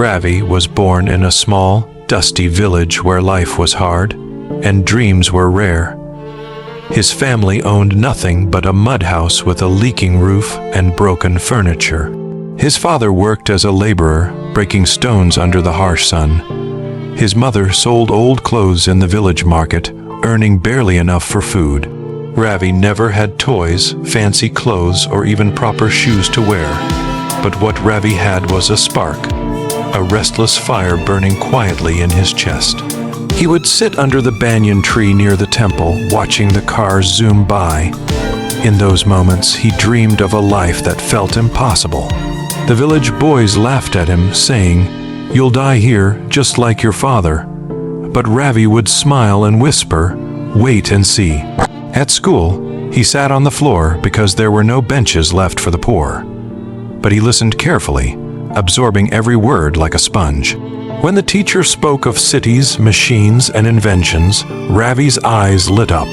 Ravi was born in a small, dusty village where life was hard and dreams were rare. His family owned nothing but a mud house with a leaking roof and broken furniture. His father worked as a laborer, breaking stones under the harsh sun. His mother sold old clothes in the village market, earning barely enough for food. Ravi never had toys, fancy clothes, or even proper shoes to wear. But what Ravi had was a spark, a restless fire burning quietly in his chest. He would sit under the banyan tree near the temple, watching the cars zoom by. In those moments, he dreamed of a life that felt impossible. The village boys laughed at him, saying, "You'll die here, just like your father." But Ravi would smile and whisper, "Wait and see." At school, he sat on the floor because there were no benches left for the poor. But he listened carefully, absorbing every word like a sponge. When the teacher spoke of cities, machines, and inventions, Ravi's eyes lit up.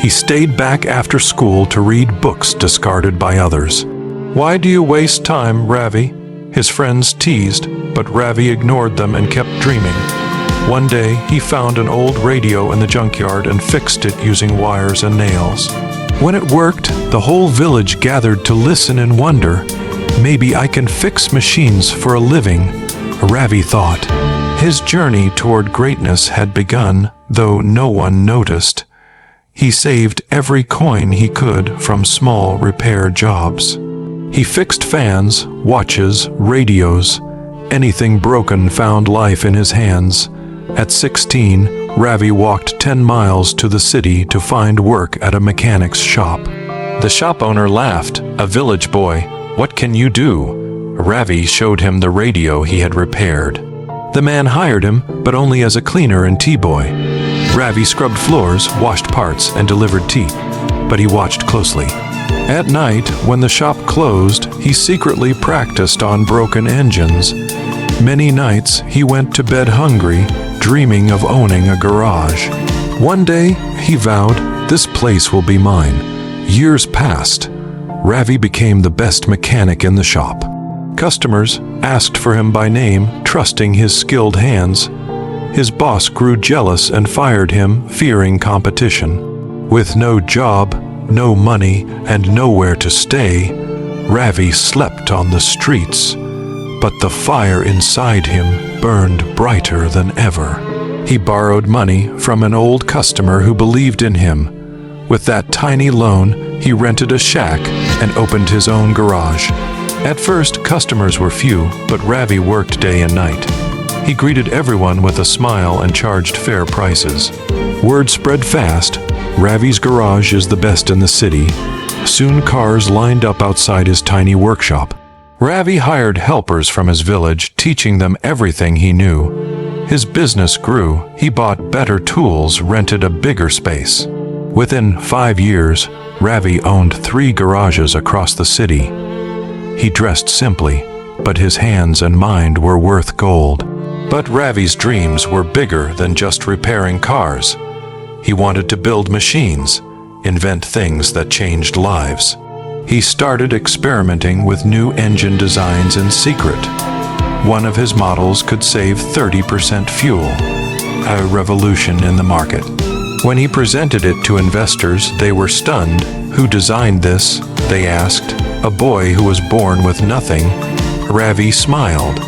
He stayed back after school to read books discarded by others. "Why do you waste time, Ravi?" his friends teased, but Ravi ignored them and kept dreaming. One day, he found an old radio in the junkyard and fixed it using wires and nails. When it worked, the whole village gathered to listen and wonder, "Maybe I can fix machines for a living," Ravi thought. His journey toward greatness had begun, though no one noticed. He saved every coin he could from small repair jobs. He fixed fans, watches, radios. Anything broken found life in his hands. At 16, Ravi walked 10 miles to the city to find work at a mechanic's shop. The shop owner laughed. "A village boy, what can you do?" Ravi showed him the radio he had repaired. The man hired him, but only as a cleaner and tea boy. Ravi scrubbed floors, washed parts, and delivered tea, but he watched closely. At night, when the shop closed, he secretly practiced on broken engines. Many nights, he went to bed hungry, dreaming of owning a garage. One day, he vowed, "This place will be mine." Years passed. Ravi became the best mechanic in the shop. Customers asked for him by name, trusting his skilled hands. His boss grew jealous and fired him, fearing competition. With no job, no money, and nowhere to stay, Ravi slept on the streets. But the fire inside him burned brighter than ever. He borrowed money from an old customer who believed in him. With that tiny loan, he rented a shack and opened his own garage. At first, customers were few, but Ravi worked day and night. He greeted everyone with a smile and charged fair prices. Word spread fast. Ravi's garage is the best in the city. Soon cars lined up outside his tiny workshop. Ravi hired helpers from his village, teaching them everything he knew. His business grew. He bought better tools, rented a bigger space. Within 5 years, Ravi owned 3 garages across the city. He dressed simply, but his hands and mind were worth gold. But Ravi's dreams were bigger than just repairing cars. He wanted to build machines, invent things that changed lives. He started experimenting with new engine designs in secret. One of his models could save 30% fuel, a revolution in the market. When he presented it to investors, they were stunned. "Who designed this?" they asked. "A boy who was born with nothing." Ravi smiled.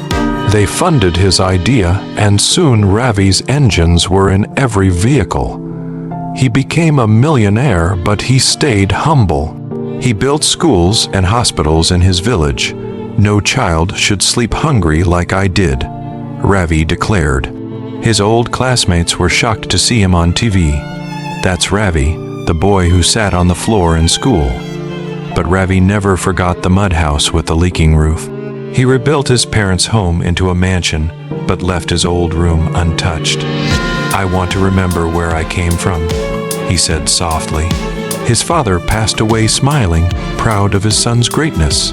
They funded his idea, and soon Ravi's engines were in every vehicle. He became a millionaire, but he stayed humble. He built schools and hospitals in his village. "No child should sleep hungry like I did," Ravi declared. His old classmates were shocked to see him on TV. That's Ravi, the boy who sat on the floor in school. But Ravi never forgot the mud house with the leaking roof. He rebuilt his parents' home into a mansion, but left his old room untouched. "I want to remember where I came from," he said softly. His father passed away smiling, proud of his son's greatness.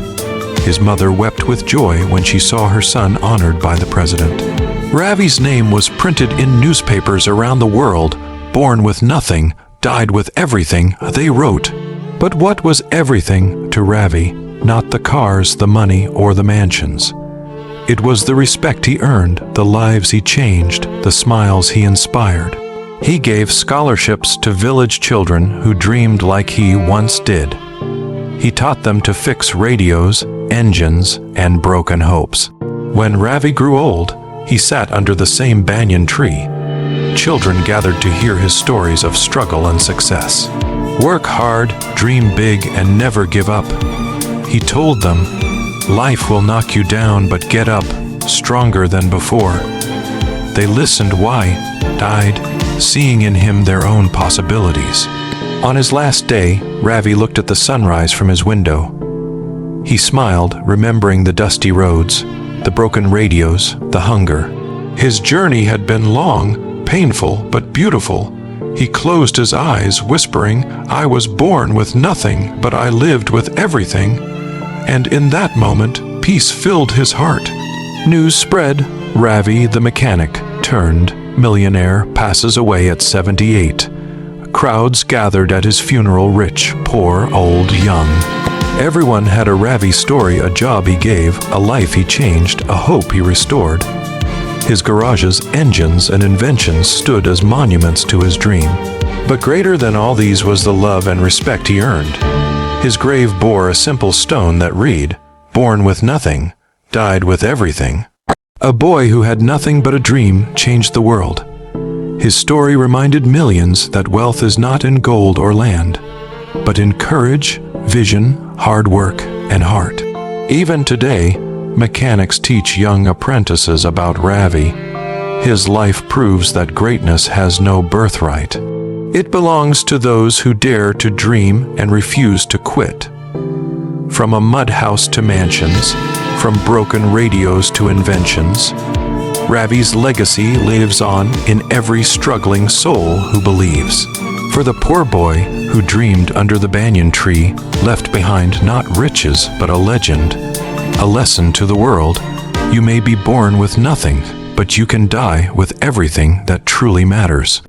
His mother wept with joy when she saw her son honored by the president. Ravi's name was printed in newspapers around the world. "Born with nothing, died with everything," they wrote. But what was everything to Ravi? Not the cars, the money, or the mansions. It was the respect he earned, the lives he changed, the smiles he inspired. He gave scholarships to village children who dreamed like he once did. He taught them to fix radios, engines, and broken hopes. When Ravi grew old, he sat under the same banyan tree. Children gathered to hear his stories of struggle and success. Work hard, dream big, and never give up. He told them, life will knock you down, but get up, stronger than before. They listened, died, seeing in him their own possibilities. On his last day, Ravi looked at the sunrise from his window. He smiled, remembering the dusty roads, the broken radios, the hunger. His journey had been long, painful, but beautiful. He closed his eyes, whispering, I was born with nothing, but I lived with everything. And in that moment, peace filled his heart. News spread, Ravi the mechanic, turned millionaire, passes away at 78. Crowds gathered at his funeral, rich, poor, old, young. Everyone had a Ravi story, a job he gave, a life he changed, a hope he restored. His garages, engines, and inventions stood as monuments to his dream. But greater than all these was the love and respect he earned. His grave bore a simple stone that read, born with nothing, died with everything. A boy who had nothing but a dream changed the world. His story reminded millions that wealth is not in gold or land, but in courage, vision, hard work, and heart. Even today, mechanics teach young apprentices about Ravi. His life proves that greatness has no birthright. It belongs to those who dare to dream and refuse to quit. From a mud house to mansions, from broken radios to inventions, Ravi's legacy lives on in every struggling soul who believes. For the poor boy who dreamed under the banyan tree left behind not riches but a legend, a lesson to the world. You may be born with nothing, but you can die with everything that truly matters.